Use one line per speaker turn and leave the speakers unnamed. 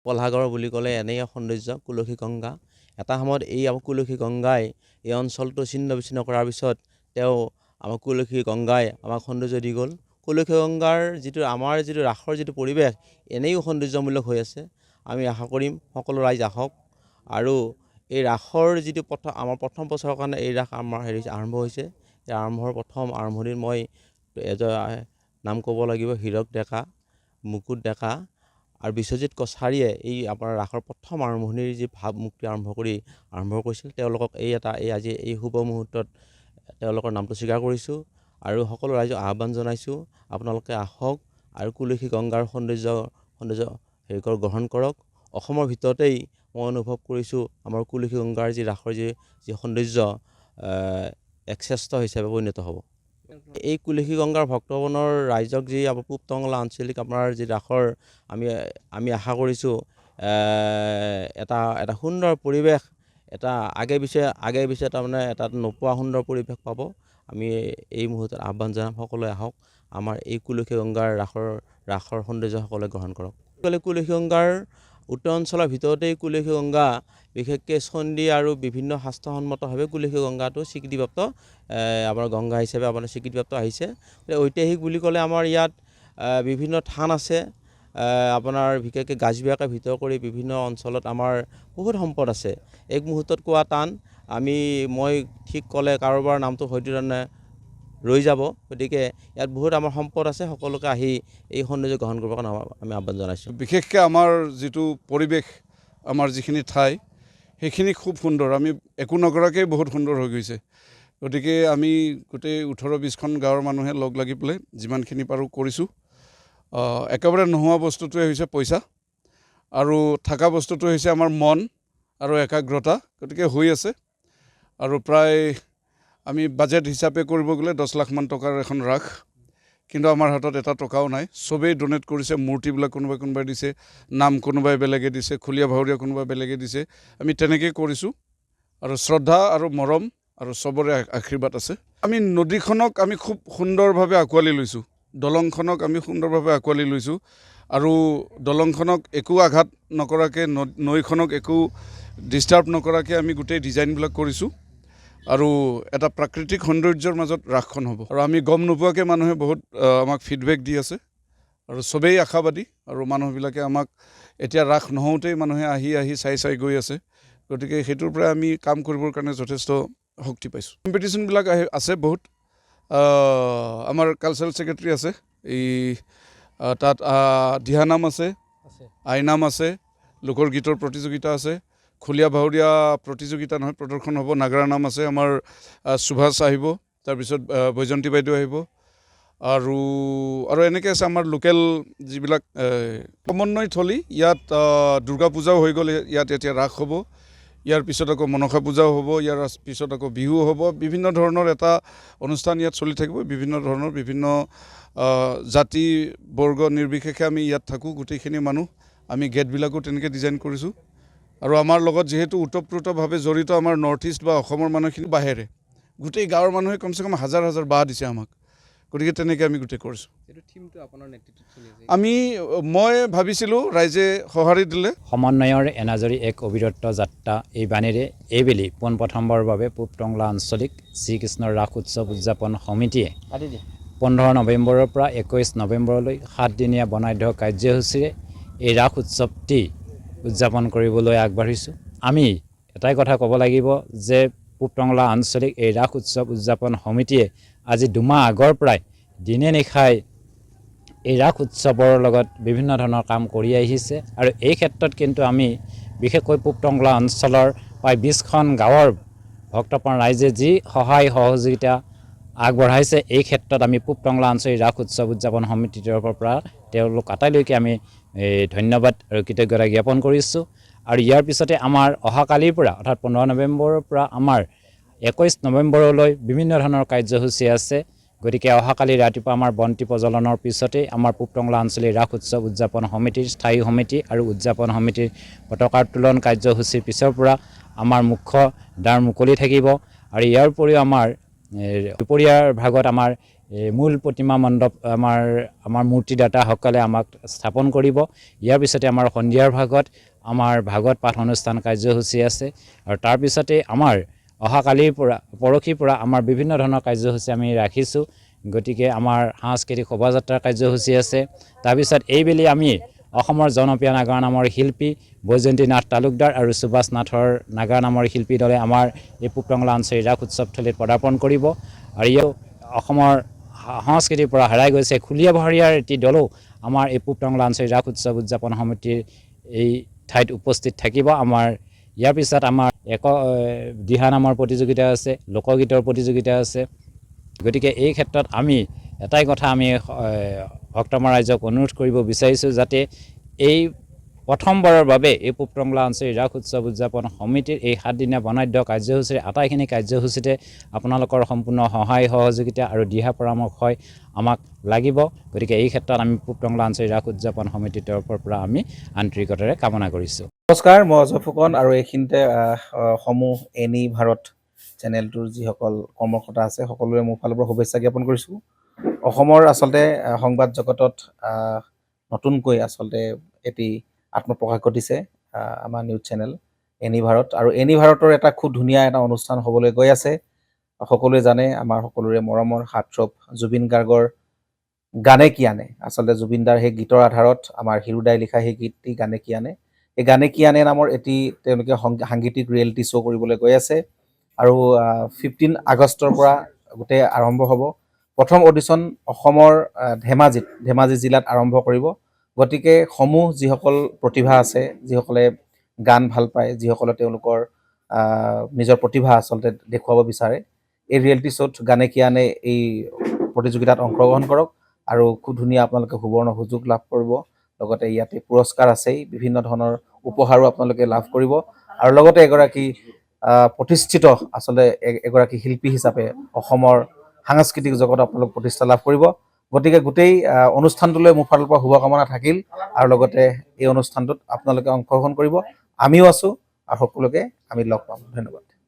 কলাসাগৰ বুলি ক'লে এনেই সৌন্দৰ্য কুলসী গংগা এটা সময়ত এই আমাৰ কুলসী গংগাই এই অঞ্চলটো ছিন্ন বিচ্ছিন্ন কৰাৰ পিছত তেওঁ আমাৰ কুলসী গংগাই আমাক সৌন্দৰ্য দি গ'ল। কুলসী গংগাৰ আমাৰ যিটো ৰাসৰ যিটো পৰিৱেশ এনেই সৌন্দৰ্যমূলক হৈ আছে। আমি আশা কৰিম সকলো ৰাইজ আহক আৰু এই ৰাসৰ যিটো আমাৰ প্ৰথম বছৰৰ কাৰণে এই ৰাস আমাৰ আৰম্ভ হৈছে। এই প্ৰথম আৰম্ভণিত মই নাম ক'ব লাগিব হীৰক ডেকা, মুকুট ডেকা আৰু বিশ্বজিৎ কছাৰীয়ে এই আপোনাৰ ৰাসৰ প্ৰথম আৰম্ভণিৰ যি ভাৱমুক্তি আৰম্ভ কৰিছিল। তেওঁলোকক আজি এই শুভ মুহূৰ্তত তেওঁলোকৰ নামটো স্বীকাৰ কৰিছোঁ আৰু সকলো ৰাইজক আহ্বান জনাইছোঁ আপোনালোকে আহক আৰু কুলসী গংগাৰ সৌন্দৰ্য গ্ৰহণ কৰক। অসমৰ ভিতৰতেই মই অনুভৱ কৰিছোঁ আমাৰ কুলসী গংগাৰ যি ৰাসৰ যি সৌন্দৰ্য শ্ৰেষ্ঠ হিচাপে পৰিণত হ'ব। এই কুলসী গংগাৰ ভক্তগণৰ ৰাইজক যি আমাৰ পূব টংলা আঞ্চলিক আপোনাৰ যি ৰাসৰ আমি আশা কৰিছোঁ এটা সুন্দৰ পৰিৱেশ, এটা আগে পিছে তাৰমানে এটা নোপোৱা সুন্দৰ পৰিৱেশ পাব। আমি এই মুহূৰ্তত আহ্বান জনাম সকলোৱে আহক আমাৰ এই কুলসী গংগাৰ ৰাসৰ সৌন্দৰ্য সকলোৱে গ্ৰহণ কৰক। কুলসী গংগাৰ উত্তৰ অঞ্চলৰ ভিতৰতেই কুলসী গংগা বিশেষকৈ চণ্ডী আৰু বিভিন্ন শাস্ত্ৰসন্মতভাৱে কুলসী গংগাটো স্বীকৃতিপ্ৰাপ্ত আমাৰ গংগা হিচাপে আপোনাৰ স্বীকৃতিপ্ৰাপ্ত আহিছে। ঐতিহাসিক বুলি ক'লে আমাৰ ইয়াত বিভিন্ন থান আছে। আপোনাৰ বিশেষকৈ গাজবিয়াকে ভিতৰ কৰি বিভিন্ন অঞ্চলত আমাৰ বহুত সম্পদ আছে। এক মুহূৰ্তত কোৱা টান, মই ঠিক ক'লে কাৰোবাৰ নামটো হয়তো ৰৈ যাব। গতিকে ইয়াত বহুত আমাৰ সম্পদ আছে, সকলোকে আহি এই সৌন্দৰ্য গ্ৰহণ কৰিবৰ কাৰণে আমি আহ্বান জনাইছোঁ।
বিশেষকৈ আমাৰ যিটো পৰিৱেশ, আমাৰ যিখিনি ঠাই সেইখিনি খুব সুন্দৰ, আমি একো নকৰাকৈ বহুত সুন্দৰ হৈ গৈছে। গতিকে আমি গোটেই 18-20খন গাঁৱৰ মানুহে লগ লাগি পেলাই যিমানখিনি পাৰোঁ কৰিছোঁ। একেবাৰে নোহোৱা বস্তুটোৱে হৈছে পইচা আৰু থকা বস্তুটো হৈছে আমাৰ মন আৰু একাগ্ৰতা। গতিকে হৈ আছে আৰু প্ৰায় আমি বাজেট হিচাপে কৰিব গ'লে 10 লাখমান টকাৰ এখন ৰাস, কিন্তু আমাৰ হাতত এটা টকাও নাই। চবেই ডনেট কৰিছে, মূৰ্তিবিলাক কোনোবাই দিছে, নাম কোনোবাই বেলেগে দিছে, খুলীয়া ভাৱৰীয়া কোনোবাই বেলেগে দিছে। আমি তেনেকৈয়ে কৰিছোঁ আৰু শ্ৰদ্ধা আৰু মৰম আৰু চবৰে আশীৰ্বাদ আছে। আমি নদীখনক আমি খুব সুন্দৰভাৱে আঁকোৱালি লৈছোঁ, দলংখনক আমি সুন্দৰভাৱে আঁকোৱালি লৈছোঁ আৰু দলংখনক একো আঘাত নকৰাকৈ, নৈখনক একো ডিষ্টাৰ্ব নকৰাকৈ আমি গোটেই ডিজাইনবিলাক কৰিছোঁ আৰু এটা প্ৰাকৃতিক সৌন্দৰ্যৰ মাজত ৰাসখন হ'ব। আৰু আমি গম নোপোৱাকৈ মানুহে বহুত আমাক ফিডবেক দি আছে আৰু চবেই আশাবাদী আৰু মানুহবিলাকে আমাক এতিয়া ৰাস নহওঁতেই মানুহে আহি চাই গৈ আছে। গতিকে সেইটোৰ পৰা আমি কাম কৰিবৰ কাৰণে যথেষ্ট শক্তি পাইছোঁ। কম্পিটিশ্যনবিলাক আছে বহুত। আমাৰ কালচাৰেল ছেক্ৰেটাৰী আছে, তাত দিহানাম আছে, আইনাম আছে, লোকগীতৰ প্ৰতিযোগিতা আছে, খুলীয়া ভাৱৰীয়া প্ৰতিযোগিতা নহয় প্ৰদৰ্শন হ'ব, নাগাৰা নাম আছে, আমাৰ সুভাষ আহিব, তাৰপিছত বৈজন্তী বাইদেউ আহিব আৰু এনেকৈ আছে আমাৰ লোকেল যিবিলাক সমন্বয় থলী। ইয়াত দুৰ্গা পূজাও হৈ গ'ল, ইয়াত এতিয়া ৰাস হ'ব, ইয়াৰ পিছত আকৌ মনসা পূজাও হ'ব, ইয়াৰ পিছত আকৌ বিহু হ'ব। বিভিন্ন ধৰণৰ এটা অনুষ্ঠান ইয়াত চলি থাকিব। বিভিন্ন জাতি বৰ্গ নিৰ্বিশেষে আমি ইয়াত থাকোঁ, গোটেইখিনি মানুহ। আমি গেটবিলাকো তেনেকৈ ডিজাইন কৰিছোঁ আৰু আমাৰ লগত যিহেতু ওতঃপ্ৰোতভাৱে জড়িত আমাৰ নৰ্থ ইষ্ট বা অসমৰ মানুহখিনি বাহিৰে গোটেই গাঁৱৰ মানুহে কমচে কম হাজাৰ বাঁহ দিছে আমাক। গতিকে তেনেকৈ আমি গোটেই কৰিছোঁ। মই ভাবিছিলোঁ ৰাইজে সঁহাৰি দিলে।
সমন্বয়ৰ এনাজৰী এক অবিৰত যাত্ৰা এই বাণীৰে এইবেলি পোনপ্ৰথমবাৰৰ বাবে পূব টংলা আঞ্চলিক শ্ৰীকৃষ্ণৰ ৰাস উৎসৱ উদযাপন সমিতিয়ে 15 নৱেম্বৰৰ পৰা 21 নৱেম্বৰলৈ 7দিনীয়া বৰ্ণাঢ্য কাৰ্যসূচীৰে এই ৰাস উৎসৱটি উদযাপন কৰিবলৈ আগবাঢ়িছোঁ। আমি এটাই কথা ক'ব লাগিব যে পূব টংলা আঞ্চলিক এই ৰাস উৎসৱ উদযাপন সমিতিয়ে আজি 2 মাহ আগৰ পৰাই দিনে নিশাই এই ৰাস উৎসৱৰ লগত বিভিন্ন ধৰণৰ কাম কৰি আহিছে আৰু এই ক্ষেত্ৰত কিন্তু আমি বিশেষকৈ পূব টংলা অঞ্চলৰ প্ৰায় 20খন গাঁৱৰ ভক্তপ্ৰাণ ৰাইজে যি সহায় সহযোগিতা আগবঢ়াইছে, এই ক্ষেত্ৰত আমি পূব টংলা আঞ্চলিক ৰাস উৎসৱ উদযাপন সমিতিৰ তৰফৰ পৰা তেওঁলোক আটাইলৈকে আমি ধন্যবাদ আৰু কৃতজ্ঞতা জ্ঞাপন কৰিছোঁ। আৰু ইয়াৰ পিছতে আমাৰ অহাকালিৰ পৰা অৰ্থাৎ 15 নৱেম্বৰৰ পৰা আমাৰ 21 নৱেম্বৰলৈ বিভিন্ন ধৰণৰ কাৰ্যসূচী আছে। গতিকে অহাকালি ৰাতিপুৱা আমাৰ বন্তি প্ৰজ্বলনৰ পিছতেই আমাৰ পূব টংলা আঞ্চলিক ৰাস উৎসৱ উদযাপন সমিতিৰ স্থায়ী সমিতি আৰু উদযাপন সমিতিৰ পতাকা উত্তোলন কাৰ্যসূচীৰ পিছৰ পৰা আমাৰ মুখ্য দ্বাৰ মুকলি থাকিব। আৰু ইয়াৰ উপৰিও আমাৰ দুপৰীয়াৰ ভাগত আমাৰ মূল প্ৰতিমা মণ্ডপ আমাৰ মূৰ্তিদাতাসকলে আমাক স্থাপন কৰিব। ইয়াৰ পিছতে আমাৰ সন্ধিয়াৰ ভাগত আমাৰ ভাগৱত পাঠ অনুষ্ঠান কাৰ্যসূচী আছে আৰু তাৰপিছতে আমাৰ অহাকালিৰ পৰা পৰহিৰ পৰা আমাৰ বিভিন্ন ধৰণৰ কাৰ্যসূচী আমি ৰাখিছোঁ। গতিকে আমাৰ সাংস্কৃতিক শোভাযাত্ৰাৰ কাৰ্যসূচী আছে। তাৰপিছত এইবেলি আমি অসমৰ জনপ্ৰিয় নাগাৰা নামৰ শিল্পী বৈজয়ন্তী নাথ তালুকদাৰ আৰু সুভাষ নাথৰ নাগাৰা নামৰ শিল্পী দলে আমাৰ এই পূব টংলা আঞ্চলিক ৰাস উৎসৱথলীত পদাৰ্পণ কৰিব। আৰু ইও অসমৰ সংস্কৃতিৰ পৰা হেৰাই গৈছে খুলীয়া ভাৱৰীয়াৰ এটি দলো আমাৰ এই পূব টংলা আঞ্চলিক ৰাস উৎসৱ উদযাপন সমিতিৰ এই ঠাইত উপস্থিত থাকিব। আমাৰ ইয়াৰ পিছত আমাৰ দিহা নামৰ প্ৰতিযোগিতা আছে, লোকগীতৰ প্ৰতিযোগিতা আছে। গতিকে এই ক্ষেত্ৰত আমি এটাই কথা আমি ভক্তমা ৰাইজক অনুৰোধ কৰিব বিচাৰিছোঁ যাতে এই প্ৰথমবাৰৰ বাবে এই পূব টংলা আঞ্চলিক ৰাস উৎসৱ উদযাপন সমিতিৰ এই 7 দিনীয়া বৰ্ণাঢ্য কাৰ্যসূচীৰ আটাইখিনি কাৰ্যসূচীতে আপোনালোকৰ সম্পূৰ্ণ সহায় সহযোগিতা আৰু দিহা পৰামৰ্শই আমাক লাগিব। গতিকে এই ক্ষেত্ৰত আমি পূব টংলা আঞ্চলিক ৰাস উদযাপন সমিতিৰ তৰফৰ পৰা আমি আন্তৰিকতাৰে কামনা কৰিছোঁ।
নমস্কাৰ, মই অজয় ফুকন আৰু এইখিনিতে সমূহ এনি ভাৰত চেনেলটোৰ যিসকল কৰ্মকৰ্তা আছে সকলোৰে মোৰ ফালৰ পৰা শুভেচ্ছা জ্ঞাপন কৰিছোঁ। অসমৰ আচলতে সংবাদ জগতত নতুনকৈ আচলতে এটি আত্মপ্ৰকাশ ঘটিছে আমাৰ নিউজ চেনেল এনি ভাৰত, আৰু এনি ভাৰতৰ এটা খুব ধুনীয়া এটা অনুষ্ঠান হ'বলৈ গৈ আছে। সকলোৱে জানে আমাৰ সকলোৰে মৰমৰ হাৰ্টথ্ৰব জুবিন গাৰ্গৰ গানে কি আনে, আচলতে জুবিনদাৰ সেই গীতৰ আধাৰত আমাৰ হিৰুদাই লিখা সেই গীতটি গানে কি আনে, এই গানে কি আনে নামৰ এটি তেওঁলোকে সাংগীতিক ৰিয়েলিটি শ্ব' কৰিবলৈ গৈ আছে। আৰু 15 আগষ্টৰ পৰা গোটেই আৰম্ভ হ'ব। প্ৰথম অডিশ্যন অসমৰ ধেমাজি জিলাত আৰম্ভ কৰিব। গতিকে সমূহ যিসকল প্ৰতিভা আছে, যিসকলে গান ভাল পায়, যিসকলে তেওঁলোকৰ নিজৰ প্ৰতিভা আচলতে দেখুৱাব বিচাৰে, এই ৰিয়েলিটি শ্ব'ত গানে কি আনে এই প্ৰতিযোগিতাত অংশগ্ৰহণ কৰক আৰু খুব ধুনীয়া আপোনালোকে সুবৰ্ণ সুযোগ লাভ কৰিব। লগতে ইয়াতে পুৰস্কাৰ আছেই, বিভিন্ন ধৰণৰ উপহাৰো আপোনালোকে লাভ কৰিব আৰু লগতে এগৰাকী প্ৰতিষ্ঠিত আচলতে এগৰাকী শিল্পী হিচাপে অসমৰ সাংস্কৃতিক জগতত আপোনালোক প্ৰতিষ্ঠা লাভ কৰিব। গতিকে গোটেই অনুষ্ঠানটোলৈ মোৰ ফালৰ পৰা শুভকামনা থাকিল আৰু লগতে এই অনুষ্ঠানটোত আপোনালোকে অংশগ্ৰহণ কৰিব। আমিও আছোঁ আৰু সকলোকে আমি লগ পাম। ধন্যবাদ।